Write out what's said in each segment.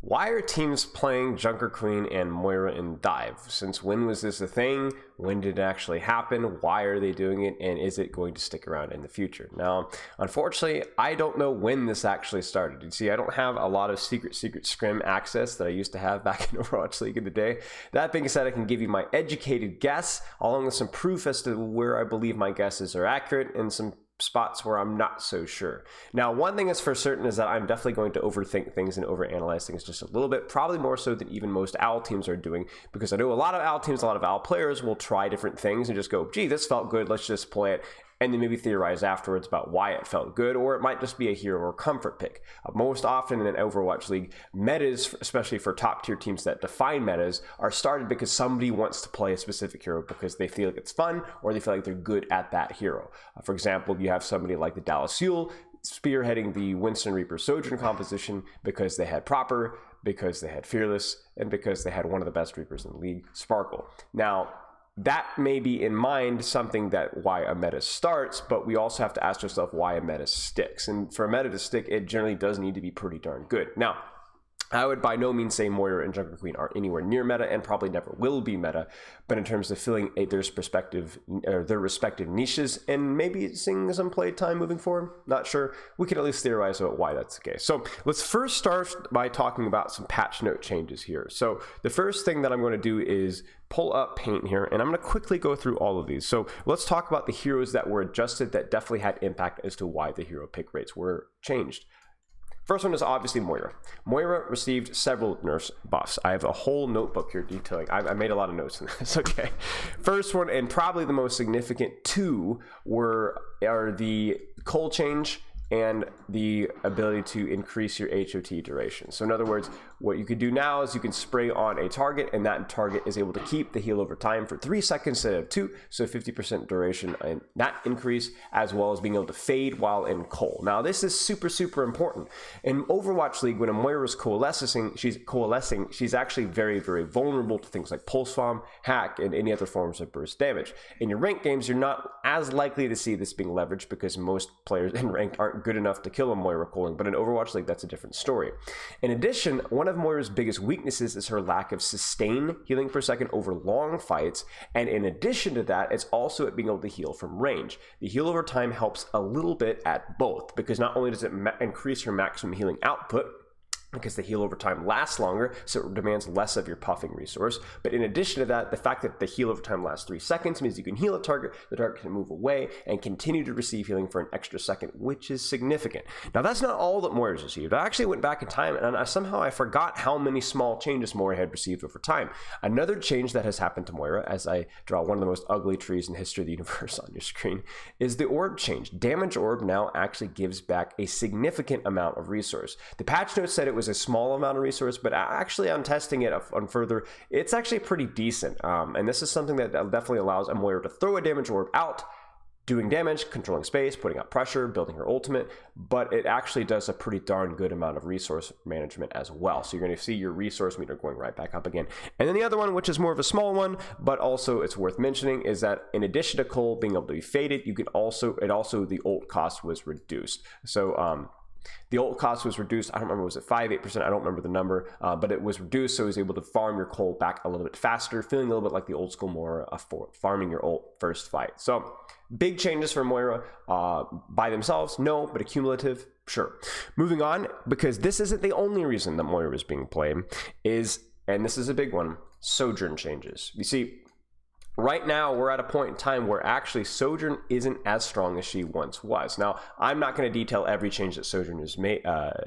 Why are teams playing JUNKERQUEEN and MOIRA in dive? Since when was this a thing? When did it actually happen? Why are they doing it? And is it going to stick around in the future? Now, unfortunately, I don't know when this actually started. You see, I don't have a lot of secret scrim access that I used to have back in Overwatch League in the day. That being said, I can give you my educated guess, along with some proof as to where I believe my guesses are accurate and some spots where I'm not so sure. Now, one thing is for certain is that I'm definitely going to overthink things and overanalyze things just a little bit, probably more so than even most OWL teams are doing, because I know a lot of OWL teams, a lot of OWL players will try different things and just go, gee, this felt good, let's just play it, and then maybe theorize afterwards about why it felt good, or it might just be a hero or comfort pick. Most often in an Overwatch League, metas, especially for top tier teams that define metas, are started because somebody wants to play a specific hero because they feel like it's fun or they feel like they're good at that hero. For example, you have somebody like the Dallas Yule spearheading the Winston Reaper Sojourn composition because they had Proper, because they had Fearless, and because they had one of the best Reapers in the league, Sparkle. Now, that may be in mind something that why a meta starts, but we also have to ask ourselves why a meta sticks. And for a meta to stick, it generally does need to be pretty darn good. Now, I would by no means say MOIRA and JUNKERQUEEN are anywhere near meta and probably never will be meta, but in terms of filling their respective niches and maybe seeing some play time moving forward, not sure. We can at least theorize about why that's the case. So let's first start by talking about some patch note changes here. So the first thing that I'm going to do is pull up Paint here, and I'm going to quickly go through all of these. So let's talk about the heroes that were adjusted that definitely had impact as to why the hero pick rates were changed. First one is obviously MOIRA. MOIRA received several nerfs buffs. I have a whole notebook here detailing. I made a lot of notes in this. Okay. First one, and probably the most significant two, are the Cole change and the ability to increase your HOT duration. So in other words, what you could do now is you can spray on a target, and that target is able to keep the heal over time for 3 seconds instead of 2, so 50% duration and that increase, as well as being able to fade while in Cole. Now this is super important. In Overwatch League, when a MOIRA is coalescing, she's actually very vulnerable to things like Pulse Bomb, Hack, and any other forms of burst damage. In your ranked games, you're not as likely to see this being leveraged because most players in ranked aren't good enough to kill a MOIRA Coling, but in Overwatch League, that's a different story. In addition, one of MOIRA's biggest weaknesses is her lack of sustain healing per second over long fights, and in addition to that, it's also it being able to heal from range. The heal over time helps a little bit at both, because not only does it increase her maximum healing output, because the heal over time lasts longer, so it demands less of your puffing resource. But in addition to that, the fact that the heal over time lasts 3 seconds means you can heal a target, the target can move away, and continue to receive healing for an extra second, which is significant. Now, that's not all that MOIRA's received. I actually went back in time, and somehow I forgot how many small changes MOIRA had received over time. Another change that has happened to MOIRA, as I draw one of the most ugly trees in the history of the universe on your screen, is the orb change. Damage orb now actually gives back a significant amount of resource. The patch notes said it was a small amount of resource, but actually on testing it on further, it's actually pretty decent. And this is something that definitely allows a MOIRA to throw a damage orb out, doing damage, controlling space, putting out pressure, building her ultimate, but it actually does a pretty darn good amount of resource management as well. So you're going to see your resource meter going right back up again. And then the other one, which is more of a small one, but also it's worth mentioning, is that in addition to Cole being able to be faded, you could also, the ult cost was reduced. So, the ult cost was reduced. I don't remember, was it 5-8%? I don't remember the number, but it was reduced, so it was able to farm your Cole back a little bit faster, feeling a little bit like the old school MOIRA for farming your ult first fight. So big changes for MOIRA by themselves, no, but accumulative, sure. Moving on, because this isn't the only reason that MOIRA is being played, and this is a big one, Sojourn changes. You see, right now, we're at a point in time where actually Sojourn isn't as strong as she once was. Now, I'm not going to detail every change that Sojourn has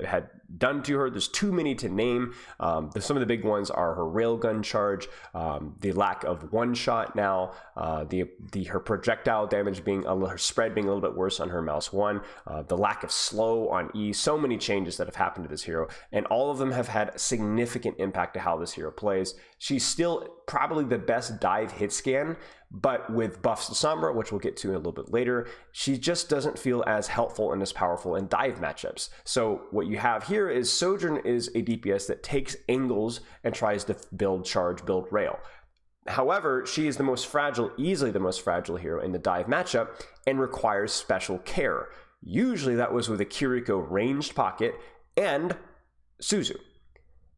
had done to her. There's too many to name. Some of the big ones are her railgun charge, the lack of one-shot now, her projectile damage being her spread being a little bit worse on her mouse 1, the lack of slow on E. So many changes that have happened to this hero, and all of them have had significant impact to how this hero plays. She's still probably the best dive hit scan, but with buffs to Sombra, which we'll get to in a little bit later, she just doesn't feel as helpful and as powerful in dive matchups. So what you have here is Sojourn is a DPS that takes angles and tries to build charge, build rail. However, she is the most fragile, easily the most fragile hero in the dive matchup, and requires special care. Usually that was with a Kiriko ranged pocket and Suzu.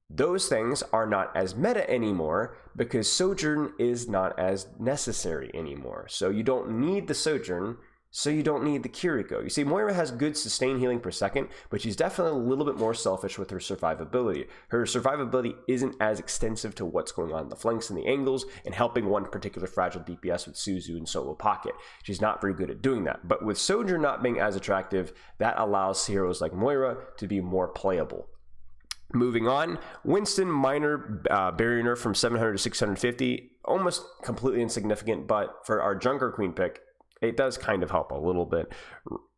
Those things are not as meta anymore because Sojourn is not as necessary anymore. So you don't need the Sojourn, so you don't need the Kiriko. You see, Moira has good sustain healing per second, but she's definitely a little bit more selfish with her survivability. Her survivability isn't as extensive to what's going on in the flanks and the angles and helping one particular fragile DPS with Suzu and Solo Pocket. She's not very good at doing that. But with Sojourn not being as attractive, that allows heroes like Moira to be more playable. Moving on, Winston, minor barrier nerf from 700 to 650, almost completely insignificant, but for our Junker Queen pick, it does kind of help a little bit.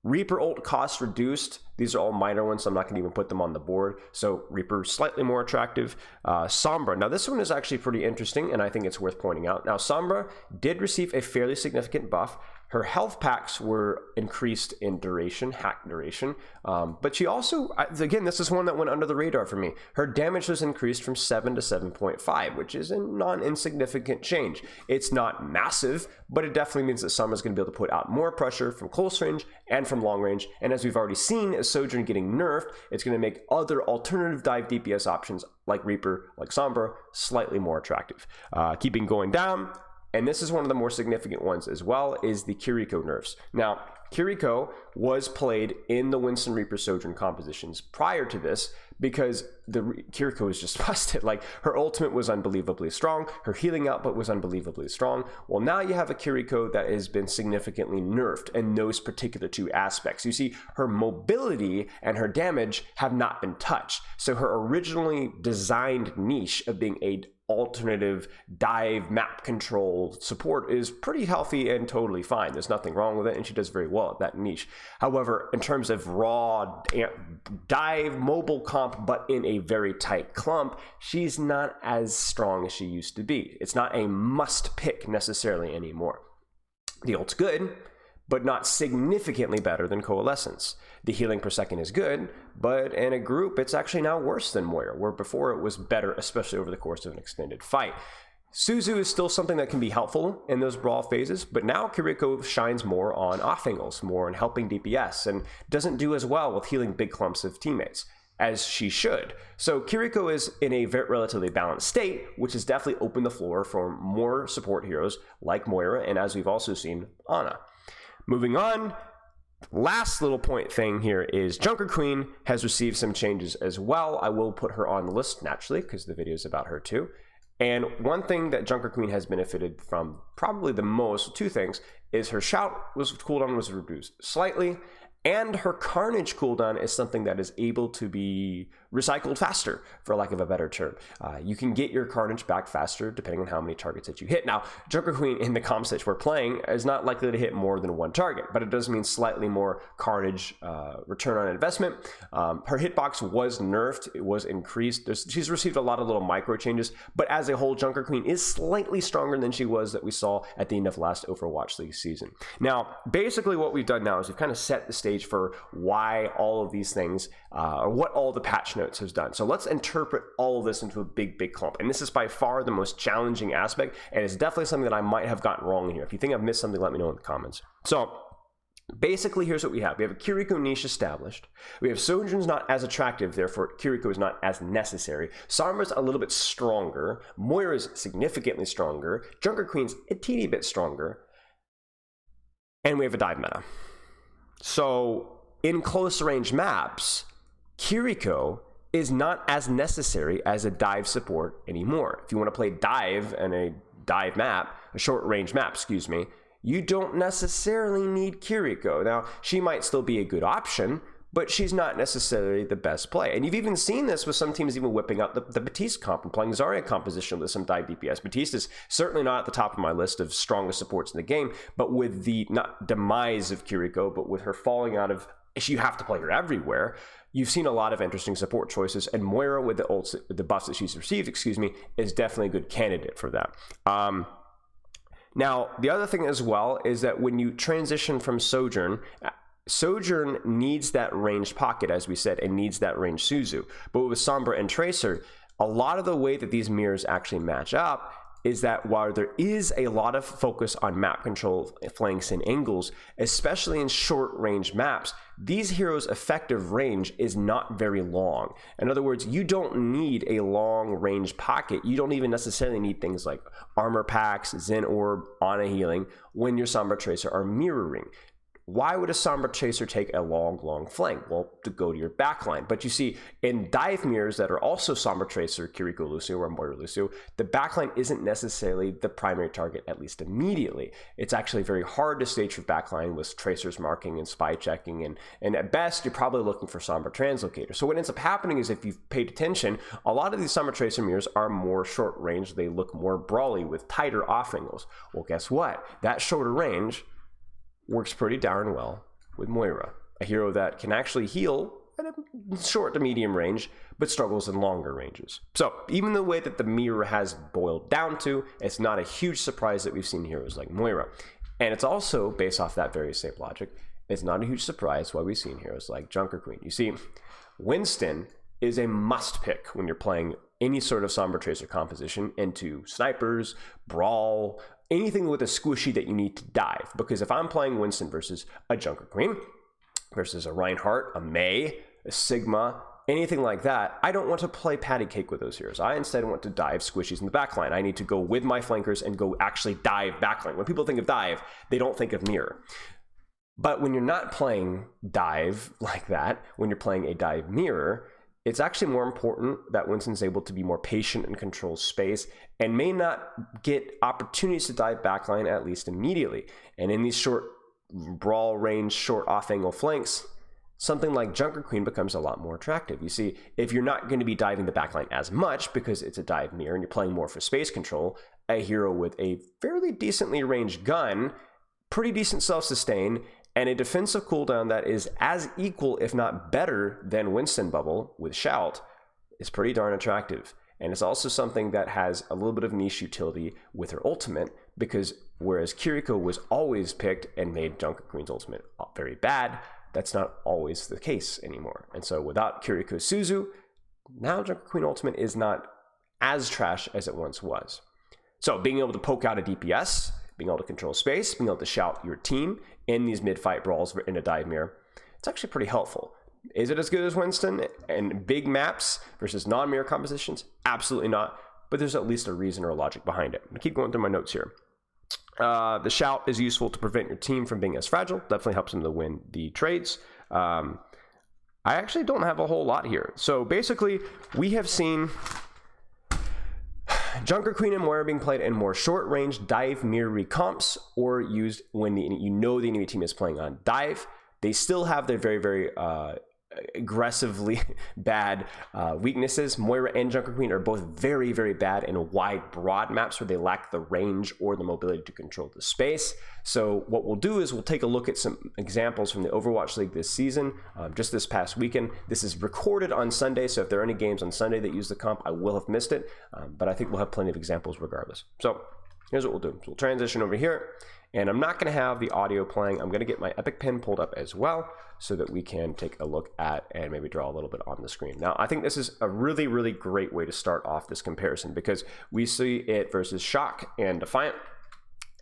Reaper ult cost reduced. These are all minor ones, so I'm not going to even put them on the board. So Reaper slightly more attractive. Sombra. Now this one is actually pretty interesting, and I think it's worth pointing out. Now Sombra did receive a fairly significant buff. Her health packs were increased in duration, hack duration, but she also, again, this is one that went under the radar for me. Her damage was increased from 7 to 7.5, which is a non-insignificant change. It's not massive, but it definitely means that Sombra's going to be able to put out more pressure from close range and from long range, and as we've already seen, as Sojourn getting nerfed, it's going to make other alternative dive DPS options like Reaper, like Sombra, slightly more attractive. Keeping going down, and this is one of the more significant ones as well, is the Kiriko nerfs. Now, Kiriko was played in the Winston Reaper Sojourn compositions prior to this because Kiriko is just busted. Like, her ultimate was unbelievably strong, her healing output was unbelievably strong. Well, now you have a Kiriko that has been significantly nerfed in those particular two aspects. You see, her mobility and her damage have not been touched. So her originally designed niche of being a alternative dive map control support is pretty healthy and totally fine. There's nothing wrong with it, and she does very well at that niche. However, in terms of raw dive mobile comp, but in a very tight clump, she's not as strong as she used to be. It's not a must pick necessarily anymore. The ult's good, but not significantly better than Coalescence. The healing per second is good, but in a group, it's actually now worse than Moira, where before it was better, especially over the course of an extended fight. Suzu is still something that can be helpful in those brawl phases, but now Kiriko shines more on off angles, more on helping DPS, and doesn't do as well with healing big clumps of teammates as she should. So Kiriko is in a very relatively balanced state, which has definitely opened the floor for more support heroes like Moira, and as we've also seen, Ana. Moving on, last little point thing here is Junker Queen has received some changes as well. I will put her on the list naturally because the video is about her too. And one thing that Junker Queen has benefited from probably the most, two things, is her shout cooldown was reduced slightly, and her Carnage cooldown is something that is able to be recycled faster, for lack of a better term. You can get your Carnage back faster depending on how many targets that you hit. Now, Junker Queen in the comp stage we're playing is not likely to hit more than one target, but it does mean slightly more Carnage return on investment. Her hitbox was nerfed, it was increased. She's received a lot of little micro changes, but as a whole, Junker Queen is slightly stronger than she was that we saw at the end of last Overwatch League season. Now, basically what we've done now is we've kind of set the stage for why all of these things, or what all the patch notes has done. So let's interpret all of this into a big clump. And this is by far the most challenging aspect, and it's definitely something that I might have gotten wrong here. If you think I've missed something, let me know in the comments. So basically, here's what we have. We have a Kiriko niche established. We have Sojourn's not as attractive, therefore Kiriko is not as necessary. Sombra's a little bit stronger. Moira's significantly stronger. Junker Queen's a teeny bit stronger. And we have a dive meta. So in close range maps, Kiriko is not as necessary as a dive support anymore. If you want to play dive and a dive map, a short range map, excuse me, you don't necessarily need Kiriko. Now, she might still be a good option, but she's not necessarily the best play. And you've even seen this with some teams even whipping out the Baptiste comp and playing Zarya composition with some dive DPS. Baptiste is certainly not at the top of my list of strongest supports in the game, but with the, not demise of Kiriko, but with her falling out of, you have to play her everywhere, you've seen a lot of interesting support choices, and Moira with the ults, the buffs that she's received, is definitely a good candidate for that. Now, the other thing as well is that when you transition from Sojourn needs that ranged pocket, as we said, and needs that ranged Suzu. But with Sombra and Tracer, a lot of the way that these mirrors actually match up is that while there is a lot of focus on map control, flanks, and angles, especially in short range maps, these heroes' effective range is not very long. In other words, you don't need a long range pocket. You don't even necessarily need things like armor packs, Zen Orb, Ana healing when your Sombra Tracer are mirroring. Why would a Sombra Tracer take a long flank? Well, to go to your backline. But you see, in dive mirrors that are also Sombra Tracer, Kiriko Lucio, or Moira Lucio, the backline isn't necessarily the primary target, at least immediately. It's actually very hard to stage your backline with Tracers marking and spy checking, and at best, you're probably looking for Sombra Translocator. So what ends up happening is if you've paid attention, a lot of these Sombra Tracer mirrors are more short range. They look more brawly with tighter off angles. Well, guess what? That shorter range works pretty darn well with Moira, a hero that can actually heal at a short to medium range, but struggles in longer ranges. So even the way that the mirror has boiled down to, it's not a huge surprise that we've seen heroes like Moira. And it's also, based off that very same logic, it's not a huge surprise why we've seen heroes like JUNKERQUEEN. You see, Winston is a must pick when you're playing any sort of Sombra Tracer composition into snipers, brawl, anything with a squishy that you need to dive. Because if I'm playing Winston versus a JUNKERQUEEN, versus a Reinhardt, a Mei, a Sigma, anything like that, I don't want to play patty cake with those heroes. I instead want to dive squishies in the backline. I need to go with my flankers and go actually dive backline. When people think of dive, they don't think of mirror. But when you're not playing dive like that, when you're playing a dive mirror, it's actually more important that Winston's able to be more patient and control space and may not get opportunities to dive backline, at least immediately. And in these short brawl range, short off-angle flanks, something like JUNKERQUEEN becomes a lot more attractive. You see, if you're not going to be diving the backline as much because it's a dive mirror and you're playing more for space control, a hero with a fairly decently ranged gun, pretty decent self-sustain, and a defensive cooldown that is as equal, if not better, than Winston Bubble with Shout is pretty darn attractive. And it's also something that has a little bit of niche utility with her ultimate, because whereas Kiriko was always picked and made JUNKERQUEEN's ultimate very bad, that's not always the case anymore. And so without Kiriko Suzu, now JUNKERQUEEN ultimate is not as trash as it once was. So being able to poke out a DPS, being able to control space, being able to shout your team in these mid-fight brawls in a dive mirror, it's actually pretty helpful. Is it as good as Winston and big maps versus non-mirror compositions? Absolutely not, but there's at least a reason or a logic behind it. I'm gonna keep going through my notes here. The shout is useful to prevent your team from being as fragile. Definitely helps them to win the trades. I actually don't have a whole lot here. So basically, we have seen JUNKERQUEEN and Moira being played in more short-range dive mirror comps or used when the enemy team is playing on dive. They still have their very, very aggressively bad weaknesses. Moira and JUNKERQUEEN are both very, very bad in wide, broad maps where they lack the range or the mobility to control the space. So what we'll do is we'll take a look at some examples from the Overwatch League this season, just this past weekend. This is recorded on Sunday, so if there are any games on Sunday that use the comp, I will have missed it, but I think we'll have plenty of examples regardless. So here's what we'll do. So we'll transition over here, and I'm not going to have the audio playing. I'm going to get my Epic Pen pulled up as well so that we can take a look at and maybe draw a little bit on the screen. Now, I think this is a really, really great way to start off this comparison because we see it versus Shock and Defiant,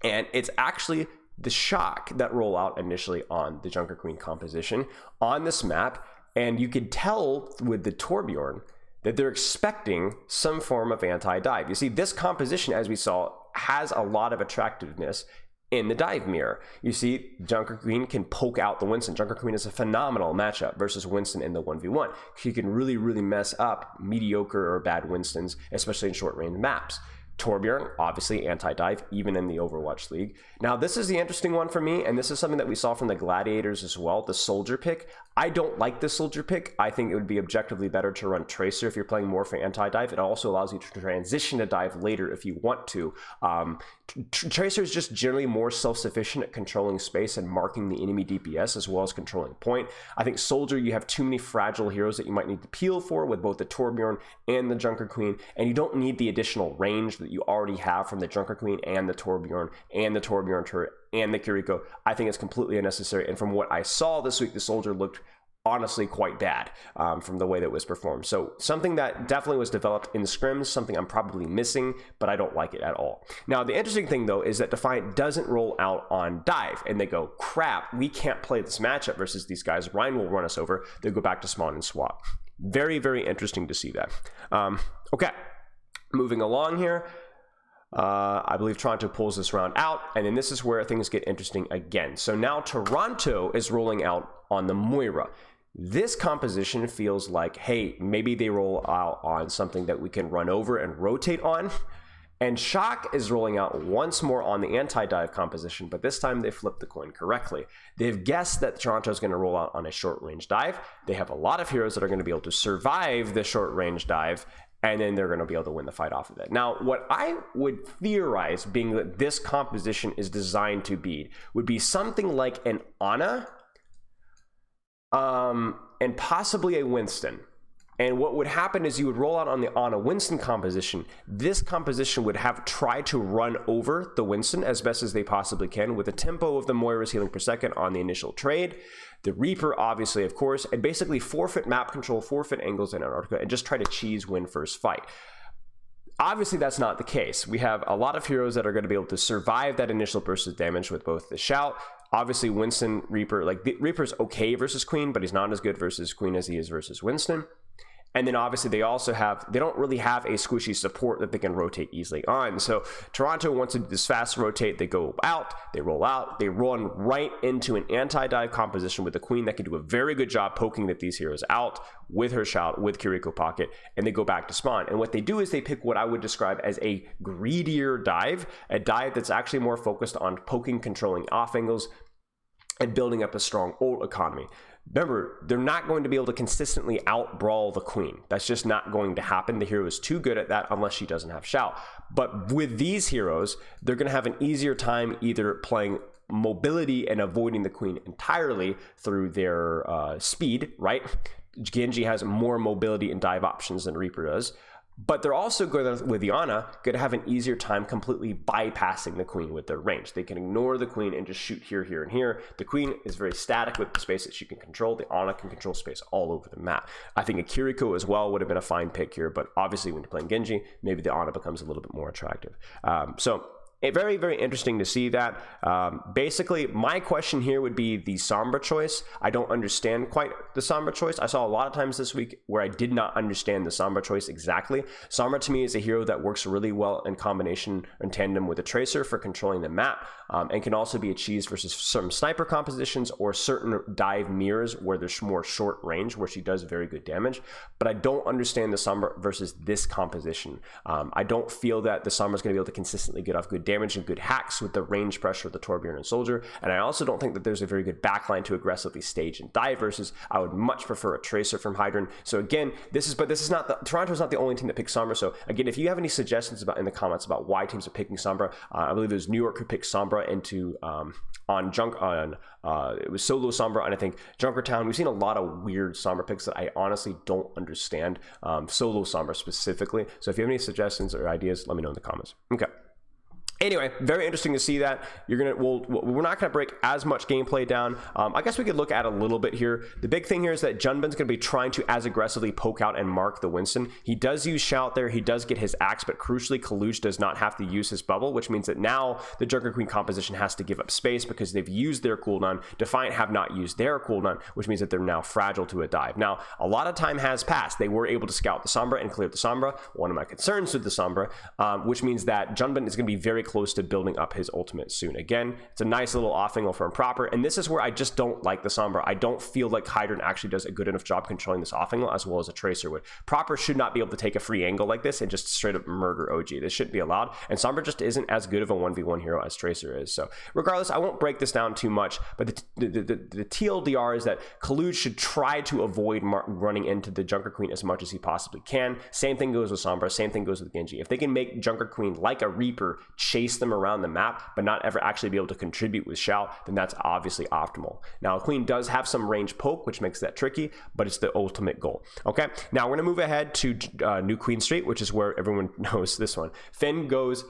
and it's actually the Shock that roll out initially on the JUNKERQUEEN composition on this map, and you could tell with the Torbjorn that they're expecting some form of anti-dive. You see, this composition, as we saw, has a lot of attractiveness in the dive mirror. You see, JUNKERQUEEN can poke out the Winston. JUNKERQUEEN is a phenomenal matchup versus Winston in the 1v1. She can really, really mess up mediocre or bad Winstons, especially in short-range maps. Torbjorn, obviously anti-dive, even in the Overwatch League. Now, this is the interesting one for me, and this is something that we saw from the Gladiators as well, the Soldier pick. I don't like the Soldier pick. I think it would be objectively better to run Tracer if you're playing more for anti-dive. It also allows you to transition to dive later if you want to. Tracer is just generally more self-sufficient at controlling space and marking the enemy DPS as well as controlling point. I think Soldier, you have too many fragile heroes that you might need to peel for with both the Torbjorn and the JUNKERQUEEN, and you don't need the additional range that you already have from the JUNKERQUEEN and the Torbjorn and the Torbjorn turret and the Kiriko. I think it's completely unnecessary, and from what I saw this week, the Soldier looked honestly quite bad from the way that it was performed. So something that definitely was developed in the scrims, something I'm probably missing, but I don't like it at all. Now, the interesting thing though is that Defiant doesn't roll out on dive, and they go, crap, we can't play this matchup versus these guys. Ryan will run us over. They go back to spawn and swap. Very, very interesting to see that. Okay, moving along here. I believe Toronto pulls this round out, and then this is where things get interesting again. So now Toronto is rolling out on the Moira. This composition feels like, hey, maybe they roll out on something that we can run over and rotate on. And Shock is rolling out once more on the anti-dive composition, but this time they flipped the coin correctly. They've guessed that Toronto is going to roll out on a short-range dive. They have a lot of heroes that are going to be able to survive the short-range dive, and then they're going to be able to win the fight off of it. Now, what I would theorize, being that this composition is designed to be, would be something like an Ana, and possibly a Winston. And what would happen is you would roll out on the Ana Winston composition. This composition would have tried to run over the Winston as best as they possibly can with the tempo of the Moira's healing per second on the initial trade. The Reaper, obviously, of course, and basically forfeit map control, forfeit angles in Antarctica, and just try to cheese win first fight. Obviously, that's not the case. We have a lot of heroes that are going to be able to survive that initial burst of damage with both the Shout. Obviously, Winston, Reaper, like the Reaper's okay versus Queen, but he's not as good versus Queen as he is versus Winston. And then obviously they don't really have a squishy support that they can rotate easily on. So Toronto wants to do this fast rotate. They go out, they run right into an anti-dive composition with the Queen that can do a very good job poking that these heroes out with her Shout, with Kiriko Pocket, and they go back to spawn. And what they do is they pick what I would describe as a greedier dive, a dive that's actually more focused on poking, controlling off angles, and building up a strong ult economy. Remember, they're not going to be able to consistently out-brawl the Queen. That's just not going to happen. The hero is too good at that unless she doesn't have Shout. But with these heroes, they're going to have an easier time either playing mobility and avoiding the Queen entirely through their speed, right? Genji has more mobility and dive options than Reaper does. But they're also going to, with the Ana, going to have an easier time completely bypassing the Queen with their range. They can ignore the Queen and just shoot here, here, and here. The Queen is very static with the space that she can control. The Ana can control space all over the map. I think a Kiriko as well would have been a fine pick here, but obviously when you're playing Genji, maybe the Ana becomes a little bit more attractive. Very, very interesting to see that. Basically, my question here would be the Sombra choice. I don't understand quite the Sombra choice. I saw a lot of times this week where I did not understand the Sombra choice exactly. Sombra to me is a hero that works really well in combination in tandem with a Tracer for controlling the map, and can also be a cheese versus some sniper compositions or certain dive mirrors where there's more short range where she does very good damage. But I don't understand the Sombra versus this composition. I don't feel that the Sombra is going to be able to consistently get off good damage and good hacks with the range pressure of the Torbjorn and Soldier, and I also don't think that there's a very good backline to aggressively stage and dive versus. I would much prefer a Tracer from Hydran. So again, Toronto's not the only team that picks Sombra. So again, if you have any suggestions about in the comments about why teams are picking Sombra, I believe there's New York who picked Sombra into it was solo Sombra, and I think Junkertown. We've seen a lot of weird Sombra picks that I honestly don't understand, solo Sombra specifically. So if you have any suggestions or ideas, let me know in the comments. Okay. Anyway, very interesting to see that. We're not going to break as much gameplay down. I guess we could look at a little bit here. The big thing here is that Junbin's going to be trying to as aggressively poke out and mark the Winston. He does use Shout there. He does get his axe, but crucially, Kaluj does not have to use his bubble, which means that now the JUNKERQUEEN composition has to give up space because they've used their cooldown. Defiant have not used their cooldown, which means that they're now fragile to a dive. Now, a lot of time has passed. They were able to scout the Sombra and clear the Sombra. One of my concerns with the Sombra, which means that Junbin is going to be very close to building up his ultimate soon. Again, it's a nice little off angle from Proper, and this is where I just don't like the Sombra. I don't feel like Hydran actually does a good enough job controlling this off angle as well as a Tracer would. Proper should not be able to take a free angle like this and just straight up murder OG. This shouldn't be allowed, and Sombra just isn't as good of a 1v1 hero as Tracer is. So regardless, I won't break this down too much, but the TLDR is that Kaluj should try to avoid running into the JUNKERQUEEN as much as he possibly can. Same thing goes with Sombra, same thing goes with Genji. If they can make JUNKERQUEEN like a Reaper chase them around the map but not ever actually be able to contribute with Shout, then that's obviously optimal. Now Queen does have some range poke, which makes that tricky, but it's the ultimate goal. Okay, now we're gonna move ahead to New Queen Street, which is where everyone knows this one. Finn goes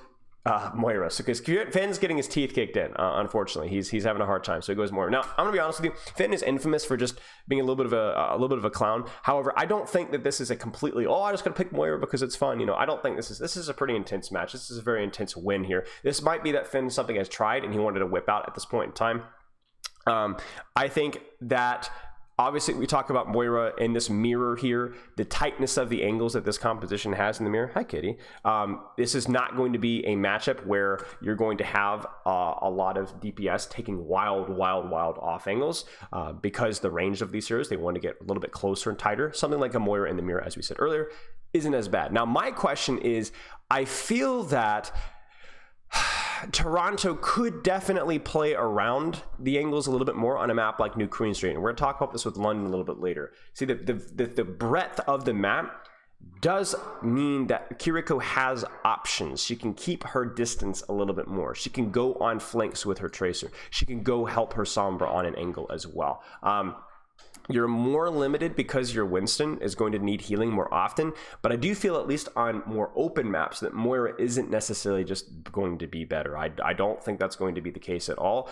Moira. So because Finn's getting his teeth kicked in, unfortunately, he's having a hard time. So he goes Moira. Now I'm gonna be honest with you. Finn is infamous for just being a little bit of a clown. However, I don't think that this is a completely I just gotta pick Moira because it's fun. You know, I don't think this is a pretty intense match. This is a very intense win here. This might be that Finn something has tried and he wanted to whip out at this point in time. I think that. Obviously, we talk about Moira in this mirror here, the tightness of the angles that this composition has in the mirror. Hi, kitty. This is not going to be a matchup where you're going to have a lot of DPS taking wild off angles because the range of these heroes, they want to get a little bit closer and tighter. Something like a Moira in the mirror, as we said earlier, isn't as bad. Now, my question is, I feel that Toronto could definitely play around the angles a little bit more on a map like New Queen Street, and we're going to talk about this with London a little bit later. See, the breadth of the map does mean that Kiriko has options. She can keep her distance a little bit more. She can go on flanks with her Tracer. She can go help her Sombra on an angle as well. You're more limited because your Winston is going to need healing more often, but I do feel at least on more open maps that Moira isn't necessarily just going to be better. I don't think that's going to be the case at all.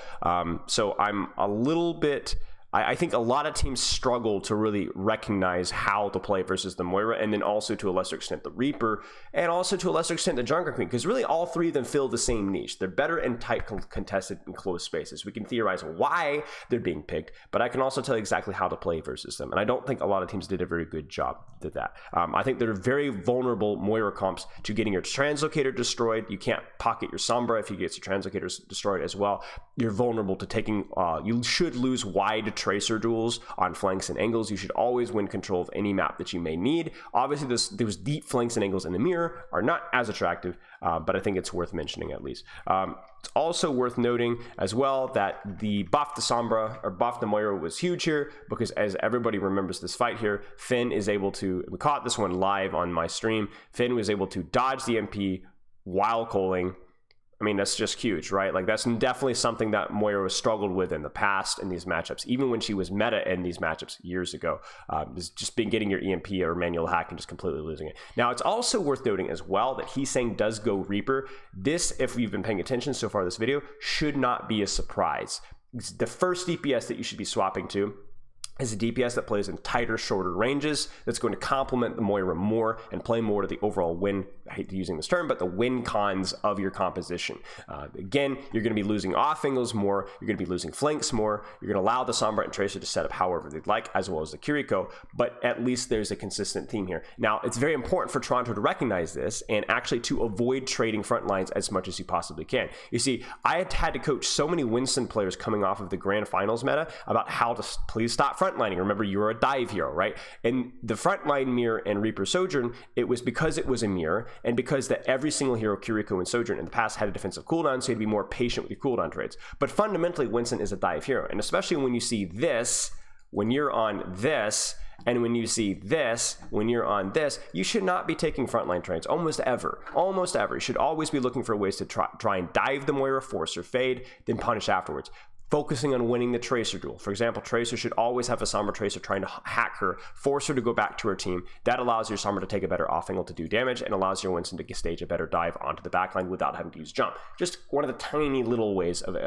So I'm a little bit... I think a lot of teams struggle to really recognize how to play versus the Moira, and then also to a lesser extent the Reaper, and also to a lesser extent the JUNKERQUEEN, because really all three of them fill the same niche. They're better in tight, contested, and closed spaces. We can theorize why they're being picked, but I can also tell you exactly how to play versus them, and I don't think a lot of teams did a very good job at that. I think they're very vulnerable, Moira comps, to getting your translocator destroyed. You can't pocket your Sombra if you get your translocator destroyed as well. You're vulnerable to taking, you should lose wide Tracer duels on flanks and angles. You should always win control of any map that you may need. Obviously, those deep flanks and angles in the mirror are not as attractive, but I think it's worth mentioning at least. It's also worth noting as well that the buff to Sombra or buff to Moira was huge here, because as everybody remembers this fight here, Finn is able to, we caught this one live on my stream, Finn was able to dodge the MP while calling. I mean, that's just huge, right? Like, that's definitely something that Moira struggled with in the past in these matchups, even when she was meta in these matchups years ago. Is just been getting your EMP or manual hack and just completely losing it. Now, it's also worth noting as well that he's saying does go Reaper. This, if you've been paying attention so far this video, should not be a surprise. It's the first DPS that you should be swapping to is a DPS that plays in tighter, shorter ranges, that's going to complement the Moira more and play more to the overall win, I hate using this term, but the win cons of your composition. Again, you're going to be losing off angles more, you're going to be losing flanks more, you're going to allow the Sombra and Tracer to set up however they'd like, as well as the Kiriko, but at least there's a consistent theme here. Now, it's very important for Toronto to recognize this and actually to avoid trading front lines as much as you possibly can. You see, I had to coach so many Winston players coming off of the Grand Finals meta about how to please stop frontlining. Remember, you're a dive hero, right? And the frontline mirror and Reaper Sojourn, it was because it was a mirror, and because that every single hero, Kiriko and Sojourn in the past, had a defensive cooldown, so you had to be more patient with your cooldown trades. But fundamentally, Winston is a dive hero, and especially when you see this, when you're on this, and when you see this, when you're on this, you should not be taking frontline trades almost ever. Almost ever. You should always be looking for ways to try and dive the Moira, force or fade, then punish afterwards. Focusing on winning the Tracer duel. For example, Tracer should always have a Sombra Tracer trying to hack her, force her to go back to her team. That allows your Sombra to take a better off angle to do damage, and allows your Winston to stage a better dive onto the backline without having to use jump. Just one of the tiny little ways of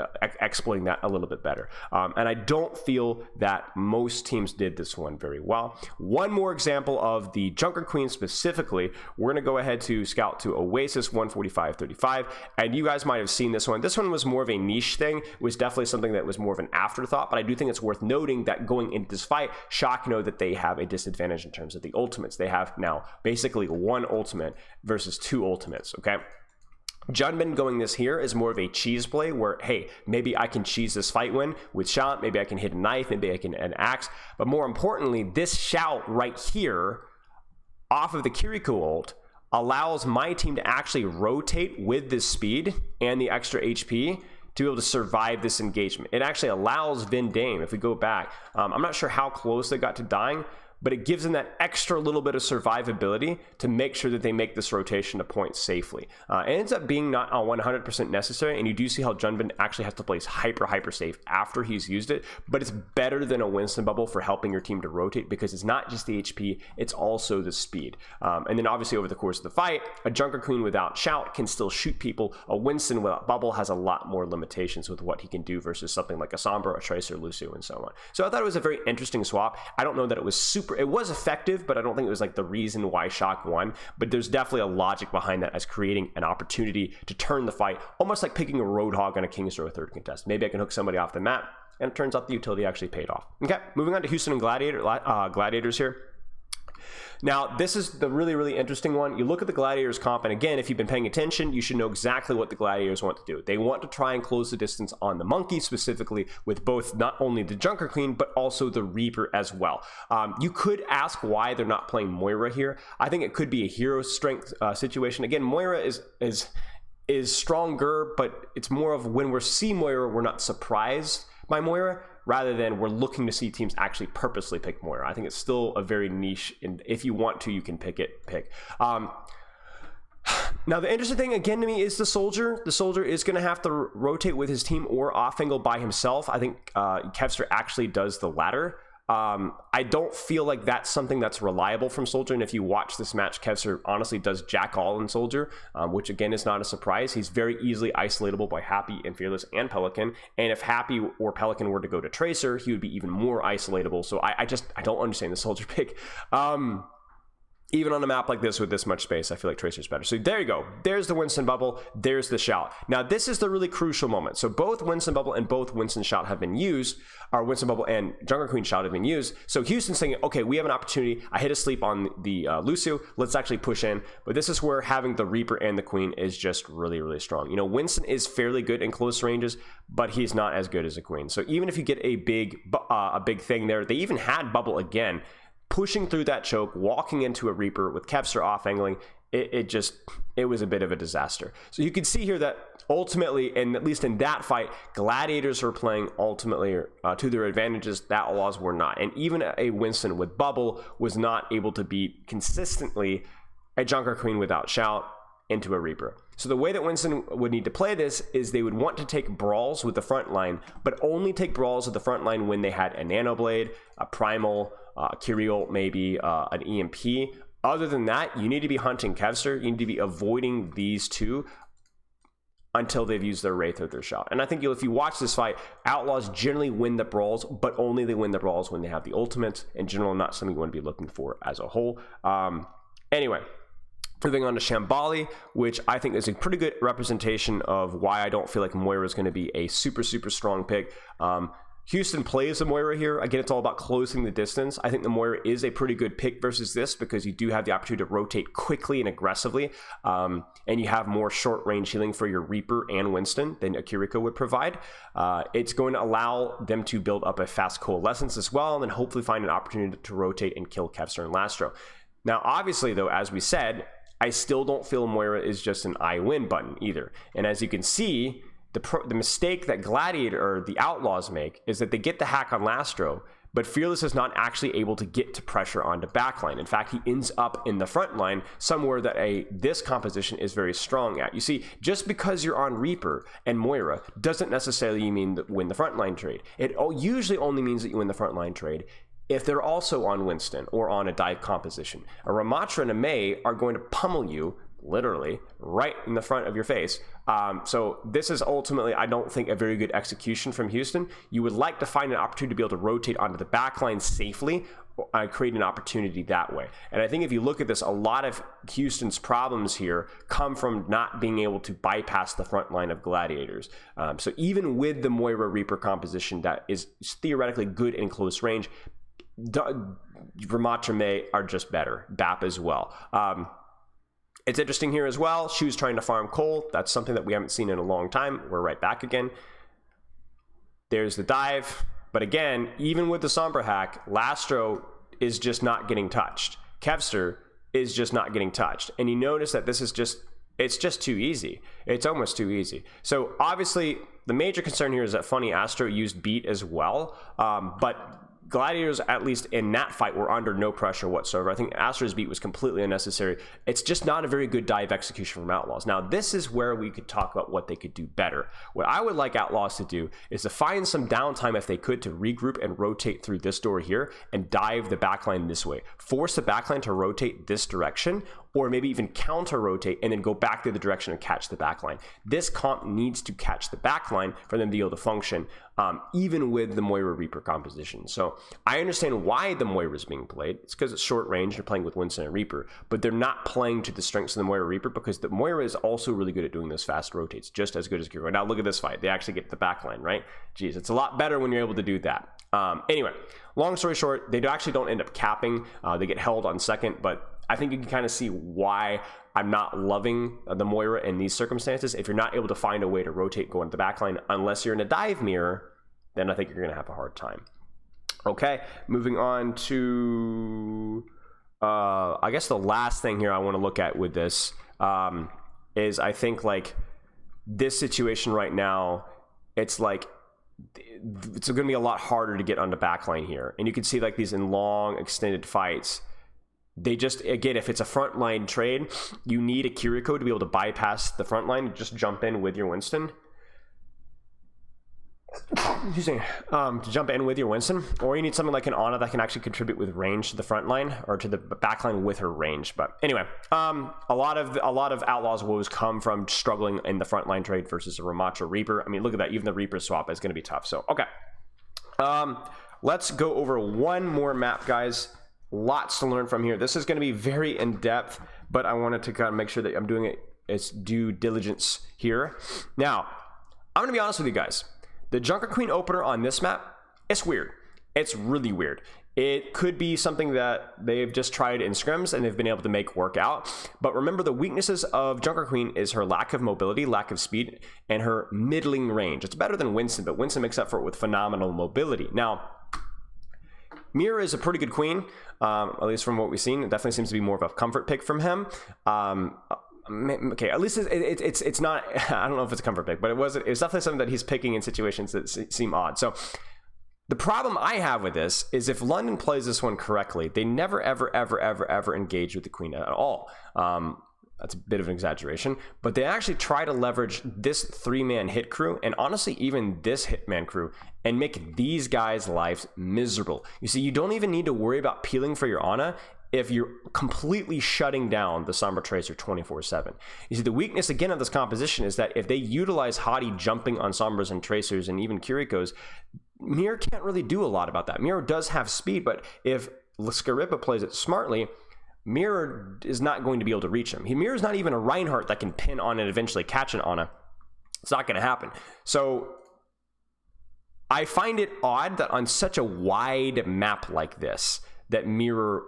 exploiting that a little bit better. And I don't feel that most teams did this one very well. One more example of the JUNKERQUEEN specifically, we're going to go ahead to scout to Oasis 145.35, and you guys might have seen this one. This one was more of a niche thing. It was definitely something that was more of an afterthought, but I do think it's worth noting that going into this fight, Shock know that they have a disadvantage in terms of the ultimates. They have now basically one ultimate versus two ultimates, okay? Junbin going this here is more of a cheese play where, hey, maybe I can cheese this fight win with Shout, maybe I can hit a knife, maybe I can an axe, but more importantly, this Shout right here off of the Kiriko ult allows my team to actually rotate with this speed and the extra HP to be able to survive this engagement. It actually allows Vin Dame, if we go back, I'm not sure how close they got to dying, but it gives them that extra little bit of survivability to make sure that they make this rotation to points safely. It ends up being not 100% necessary, and you do see how Junvin actually has to play hyper safe after he's used it, but it's better than a Winston bubble for helping your team to rotate because it's not just the HP, it's also the speed. And then obviously over the course of the fight, a JUNKERQUEEN without shout can still shoot people. A Winston without bubble has a lot more limitations with what he can do versus something like a Sombra, a Tracer, Lucio, and so on. So I thought it was a very interesting swap. I don't know that it was it was effective, but I don't think it was like the reason why Shock won. But there's definitely a logic behind that as creating an opportunity to turn the fight, almost like picking a Roadhog on a King's Row third contest. Maybe I can hook somebody off the map, and it turns out the utility actually paid off. Okay, moving on to Houston and Gladiators here. Now, this is the really interesting one. You look at the Gladiators comp, and again, if you've been paying attention, you should know exactly what the Gladiators want to do. They want to try and close the distance on the Monkey, specifically with both not only the JUNKERQUEEN, but also the Reaper as well. You could ask why they're not playing Moira here. I think it could be a hero strength situation. Again, Moira is stronger, but it's more of when we see Moira, we're not surprised by Moira, rather than we're looking to see teams actually purposely pick Moira. I think it's still a very niche, and if you want to, you can pick. Now, the interesting thing, again, to me, is the Soldier. The Soldier is going to have to rotate with his team or off angle by himself. I think Kevster actually does the latter. I don't feel like that's something that's reliable from Soldier, and if you watch this match, Kevster honestly does jack all in Soldier, which again is not a surprise. He's very easily isolatable by Happy and Fearless and Pelican, and if Happy or Pelican were to go to Tracer, he would be even more isolatable. So I don't understand the Soldier pick. Even on a map like this with this much space, I feel like Tracer's better. So there you go. There's the Winston bubble. There's the shout. Now, this is the really crucial moment. So both Winston bubble and both Winston shout have been used. Our Winston bubble and JUNKERQUEEN shout have been used. So Houston's saying, okay, we have an opportunity. I hit a sleep on the Lucio. Let's actually push in. But this is where having the Reaper and the Queen is just really strong. You know, Winston is fairly good in close ranges, but he's not as good as a Queen. So even if you get a big thing there, they even had bubble again. Pushing through that choke, walking into a Reaper with Kevster off angling, it was a bit of a disaster. So you can see here that ultimately, and at least in that fight, Gladiators were playing ultimately to their advantages. The Outlaws were not. And even a Winston with bubble was not able to beat consistently a JUNKERQUEEN without shout into a Reaper. So the way that Winston would need to play this is they would want to take brawls with the front line, but only take brawls with the front line when they had a Nanoblade, a Primal, Kyriel, maybe an EMP. Other than that, you need to be hunting Kevster. You need to be avoiding these two until they've used their Wraith or their shot. And I think if you watch this fight, Outlaws generally win the brawls, but only they win the brawls when they have the ultimates. In general, not something you want to be looking for as a whole. Anyway, moving on to Shambali, which I think is a pretty good representation of why I don't feel like Moira is going to be a super strong pick. Houston plays the Moira here. Again, it's all about closing the distance. I think the Moira is a pretty good pick versus this because you do have the opportunity to rotate quickly and aggressively, and you have more short-range healing for your Reaper and Winston than a Kiriko would provide. It's going to allow them to build up a fast coalescence as well, and then hopefully find an opportunity to rotate and kill Kevster and Lastro. Now, obviously, though, as we said, I still don't feel Moira is just an I win button either. And as you can see, the mistake that Gladiator or the Outlaws make is that they get the hack on Lastro, but Fearless is not actually able to get to pressure onto backline. In fact, he ends up in the front line somewhere that this composition is very strong at. You see, just because you're on Reaper and Moira doesn't necessarily mean that win the frontline trade. It usually only means that you win the frontline trade if they're also on Winston or on a dive composition. A Ramatra and a Mei are going to pummel you literally right in the front of your face. So this is ultimately, I don't think, a very good execution from Houston. You would like to find an opportunity to be able to rotate onto the backline safely, create an opportunity that way. And I think if you look at this, a lot of Houston's problems here come from not being able to bypass the front line of Gladiators. So even with the Moira Reaper composition that is theoretically good in close range, Ramatra Mei are just better. BAP as well. It's interesting here as well. Shu's trying to farm coal. That's something that we haven't seen in a long time. We're right back again. There's the dive. But again, even with the Sombra hack, Lastro is just not getting touched. Kevster is just not getting touched. And you notice that this is it's just too easy. It's almost too easy. So obviously, the major concern here is that Funny Astro used beat as well. But Gladiators, at least in that fight, were under no pressure whatsoever. I think Astra's beat was completely unnecessary. It's just not a very good dive execution from Outlaws. Now, this is where we could talk about what they could do better. What I would like Outlaws to do is to find some downtime, if they could, to regroup and rotate through this door here and dive the backline this way. Force the backline to rotate this direction, or maybe even counter rotate and then go back to the direction and catch the backline. This comp needs to catch the backline for them to be able to function, even with the Moira Reaper composition. So I understand why the Moira is being played. It's because it's short range, they're playing with Winston and Reaper, but they're not playing to the strengths of the Moira Reaper, because the Moira is also really good at doing those fast rotates, just as good as Kiro. Now look at this fight. They actually get the backline, right? Jeez, it's a lot better when you're able to do that. Anyway, long story short, they actually don't end up capping. They get held on second, but I think you can kind of see why I'm not loving the Moira in these circumstances. If you're not able to find a way to rotate going to the backline, unless you're in a dive mirror, then I think you're going to have a hard time. Okay, moving on to, I guess the last thing here I want to look at with this is, I think, like, this situation right now, it's like, it's going to be a lot harder to get on the backline here. And you can see, like, these in long, extended fights, they just, again, if it's a frontline trade, you need a Kiriko to be able to bypass the front line and just jump in with your Winston. Excuse me. To jump in with your Winston, or you need something like an Ana that can actually contribute with range to the front line, or to the back line with her range. But anyway, a lot of Outlaws woes come from struggling in the front line trade versus a Ramatra Reaper. I mean, look at that. Even the Reaper swap is going to be tough. So okay, let's go over one more map, guys. Lots to learn from here. This is going to be very in-depth, but I wanted to kind of make sure that I'm doing it its due diligence here. Now, I'm going to be honest with you guys. The JUNKERQUEEN opener on this map, it's weird. It's really weird. It could be something that they've just tried in scrims and they've been able to make work out. But remember, the weaknesses of JUNKERQUEEN is her lack of mobility, lack of speed, and her middling range. It's better than Winston, but Winston makes up for it with phenomenal mobility. Now, MOIRA is a pretty good queen, at least from what we've seen. It definitely seems to be more of a comfort pick from him. Okay, at least it's not, I don't know if it's a comfort pick, but it was definitely something that he's picking in situations that seem odd. So the problem I have with this is, if London plays this one correctly, they never, ever engage with the queen at all. That's a bit of an exaggeration, but they actually try to leverage this 3-man hit crew, and honestly, even this hitman crew, and make these guys' lives miserable. You see, you don't even need to worry about peeling for your Ana if you're completely shutting down the Sombra Tracer 24/7. You see, the weakness, again, of this composition is that if they utilize Hadi jumping on Sombras and Tracers and even Kirikos, MOIRA can't really do a lot about that. MOIRA does have speed, but if Skaripa plays it smartly, MOIRA is not going to be able to reach him. MOIRA is not even a Reinhardt that can pin on and eventually catch an Ana. It's not going to happen. So I find it odd that on such a wide map like this, that MOIRA,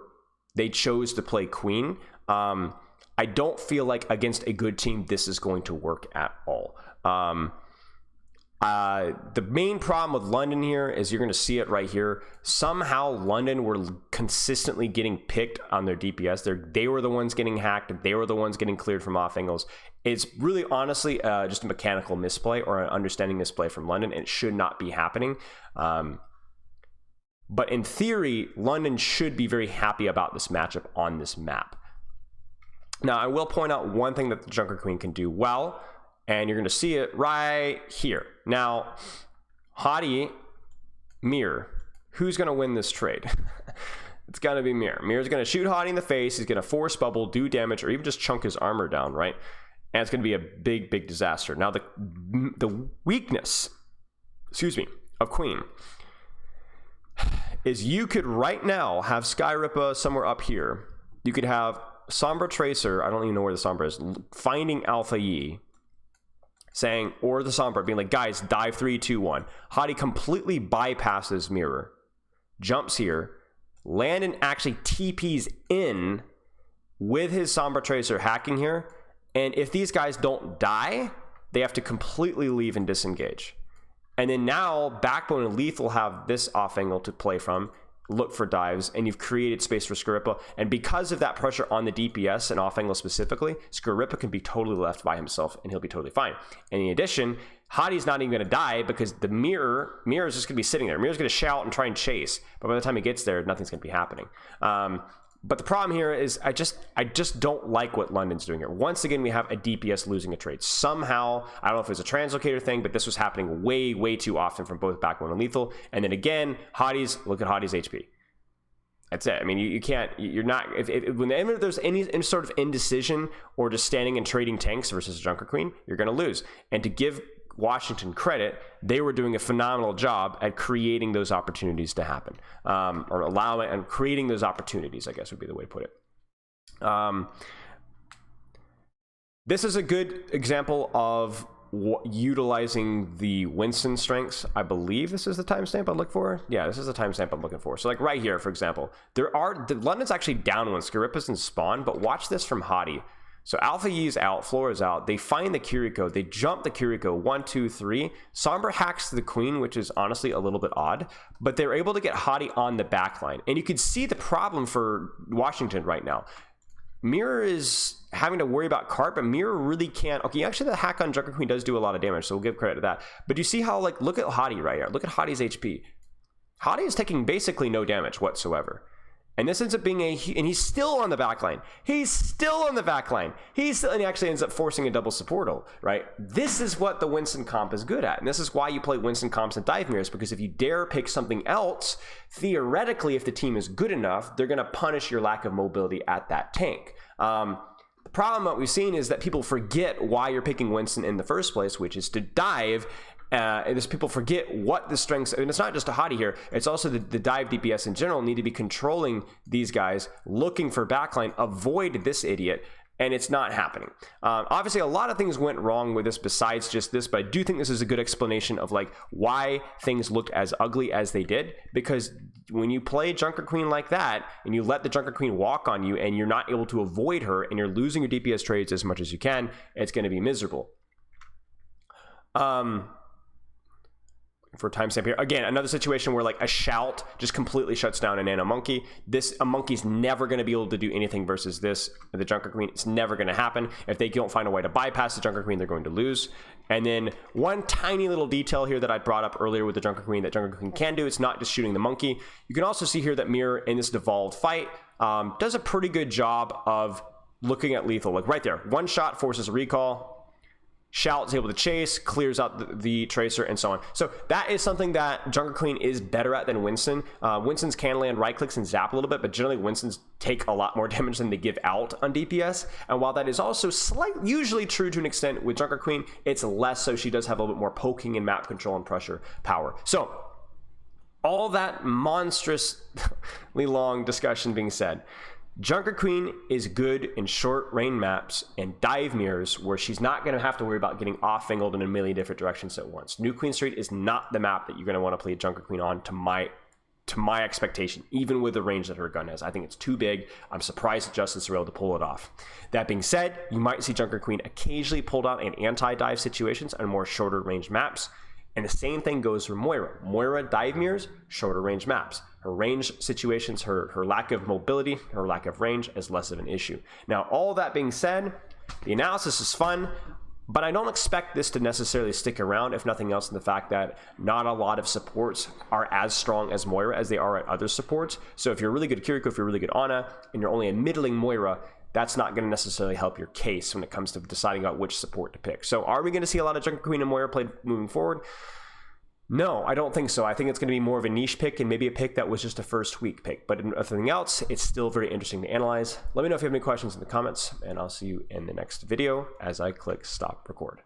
they chose to play Queen. I don't feel like against a good team this is going to work at all. The main problem with London here is, you're going to see it right here. Somehow London were consistently getting picked on their DPS. They were the ones getting hacked. They were the ones getting cleared from off angles. It's really, honestly, just a mechanical misplay or an understanding misplay from London, and it should not be happening. But in theory, London should be very happy about this matchup on this map. Now, I will point out one thing that the JUNKERQUEEN can do well, and you're going to see it right here. Now, Hadi, MOIRA, who's going to win this trade? It's going to be MOIRA. MOIRA's going to shoot Hadi in the face. He's going to force bubble, do damage, or even just chunk his armor down, right? And it's going to be a big, big disaster. Now, the weakness, of Queen is, you could right now have Skaripa somewhere up here. You could have Sombra Tracer, I don't even know where the Sombra is, finding Alpha Yi, saying, or the Sombra being like, guys, dive 3, 2, 1. Hadi completely bypasses MOIRA, jumps here, Landon actually TPs in with his Sombra Tracer hacking here, and if these guys don't die, they have to completely leave and disengage. And then now Backbone and Lethal have this off angle to play from. look for dives, and you've created space for Scarippa. And because of that pressure on the DPS and off angle specifically, Scarippa can be totally left by himself and he'll be totally fine. And in addition, Hadi's not even going to die because the mirror is just going to be sitting there. Mirror's going to shout and try and chase, but by the time he gets there, nothing's going to be happening. But the problem here is I just don't like what London's doing here. Once again, we have a DPS losing a trade. Somehow, I don't know if it was a translocator thing, but this was happening way, way too often from both Backbone and Lethal. And then again, look at Hadi's HP. That's it. I mean, you can't, you're not, whenever there's any sort of indecision or just standing and trading tanks versus Junker Queen, you're going to lose. And to give Washington credit, they were doing a phenomenal job at creating those opportunities to happen, or allowing and creating those opportunities, I guess would be the way to put it. This is a good example of utilizing the Winston strengths. I believe this is the timestamp I'm looking for. Yeah, this is the timestamp I'm looking for. So like right here, for example, London's actually down when Scarippa's in spawn, but watch this from Hadi. So Alpha Yi is out, Floor is out. They find the Kiriko. They jump the Kiriko. 1, 2, 3. Sombra hacks the Queen, which is honestly a little bit odd. But they're able to get Hadi on the backline. And you can see the problem for Washington right now. Mirror is having to worry about Cart, but Mirror really can't. Okay, actually the hack on Junker Queen does do a lot of damage, so we'll give credit to that. But you see how, like, look at Hadi right here. Look at Hadi's HP. Hadi is taking basically no damage whatsoever. And this ends up being and he's still on the back line. He's still on the back line. And he actually ends up forcing a double support ult, right? This is what the Winston comp is good at. And this is why you play Winston comps and dive mirrors, because if you dare pick something else, theoretically, if the team is good enough, they're going to punish your lack of mobility at that tank. The problem that we've seen is that people forget why you're picking Winston in the first place, which is to dive. And people forget what the strengths, and it's not just a Hadi here, it's also the dive DPS in general need to be controlling these guys, looking for backline, avoid this idiot, and it's not happening. Obviously, a lot of things went wrong with this besides just this, but I do think this is a good explanation of like why things looked as ugly as they did, because when you play Junker Queen like that, and you let the Junker Queen walk on you, and you're not able to avoid her, and you're losing your DPS trades as much as you can, it's going to be miserable. For timestamp here again, another situation where like a shout just completely shuts down a nano monkey. A monkey's never going to be able to do anything versus the Junker Queen. It's never going to happen. If they don't find a way to bypass the Junker Queen, they're going to lose. And then one tiny little detail here that I brought up earlier with the Junker Queen that Junker Queen can do, it's not just shooting the monkey. You can also see here that Mirror in this devolved fight does a pretty good job of looking at lethal. Like right there, one shot forces a recall. Shout is able to chase, clears out the tracer, and so on. So that is something that Junker Queen is better at than Winston. Winston's can land right clicks and zap a little bit, but generally Winston's take a lot more damage than they give out on DPS. And while that is also usually true to an extent with Junker Queen, it's less so. She does have a little bit more poking and map control and pressure power. So all that monstrously long discussion being said, Junker Queen is good in short range maps and dive mirrors where she's not going to have to worry about getting off angled in a million different directions at once. New Queen Street is not the map that you're going to want to play Junker Queen on to my expectation, even with the range that her gun has. I think it's too big. I'm surprised that Justice are able to pull it off. That being said, you might see Junker Queen occasionally pulled out in anti-dive situations on more shorter range maps. And the same thing goes for Moira. Moira dive mirrors, shorter range maps. Her range situations, her lack of mobility, her lack of range is less of an issue. Now, all that being said, the analysis is fun, but I don't expect this to necessarily stick around, if nothing else, in the fact that not a lot of supports are as strong as Moira as they are at other supports. So if you're really good at Kiriko, if you're really good Ana, and you're only a middling Moira, that's not going to necessarily help your case when it comes to deciding out which support to pick. So are we going to see a lot of Junker Queen and Moira played moving forward? No, I don't think so. I think it's going to be more of a niche pick and maybe a pick that was just a first week pick. But if nothing else, it's still very interesting to analyze. Let me know if you have any questions in the comments, and I'll see you in the next video as I click stop record.